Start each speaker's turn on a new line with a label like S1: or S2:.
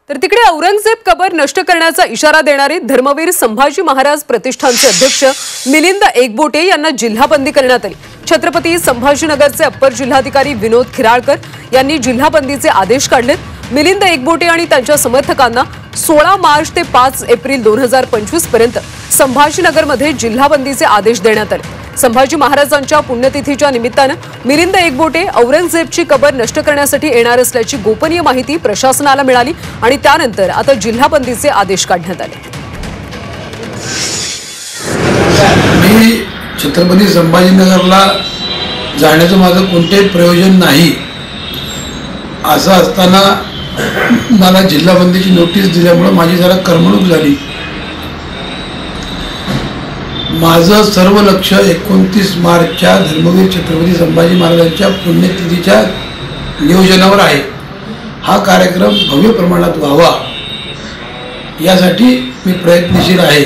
S1: तर तिकडे औरंगजेब कबर नष्ट करण्याचा इशारा देणारे धर्मवीर संभाजी महाराज प्रतिष्ठानचे अध्यक्ष मिलिंद एकबोटे यांना जिल्हाबंदी करण्यात आली। छत्रपती संभाजीनगरचे अप्पर जिल्हाधिकारी विनोद खिराळकर यांनी जिल्हाबंदीचे आदेश काढलेत। मिलिंद एकबोटे आणि त्यांच्या समर्थकांना 16 मार्च ते 5 एप्रिल 2025 पर्यंत संभाजीनगरमध्ये जिल्हाबंदीचे आदेश देण्यात आले। संभाजी महाराजांच्या पुण्यतिथीच्या निमित्ताने मिलिंद एकबोटे औरंगजेबची कबर नष्ट करण्यासाठी येणार असल्याची गोपनीय माहिती प्रशासनाला मिळाली आणि त्यानंतर आता जिल्हाबंदीचे आदेश काढण्यात आले।
S2: मी छत्रपती संभाजीनगरला जाण्याचं माझं कोणतेही प्रयोजन नाही। असं असताना मला जिल्हाबंदीची नोटीस दिल्यामुळे माझी जरा करमणूक झाली। माझं सर्व लक्ष 29 मार्चच्या धर्मवीर छत्रपती संभाजी महाराजांच्या पुण्यतिथीच्या नियोजनावर आहे। हा कार्यक्रम भव्य प्रमाणात व्हावा यासाठी मी प्रयत्नशील आहे।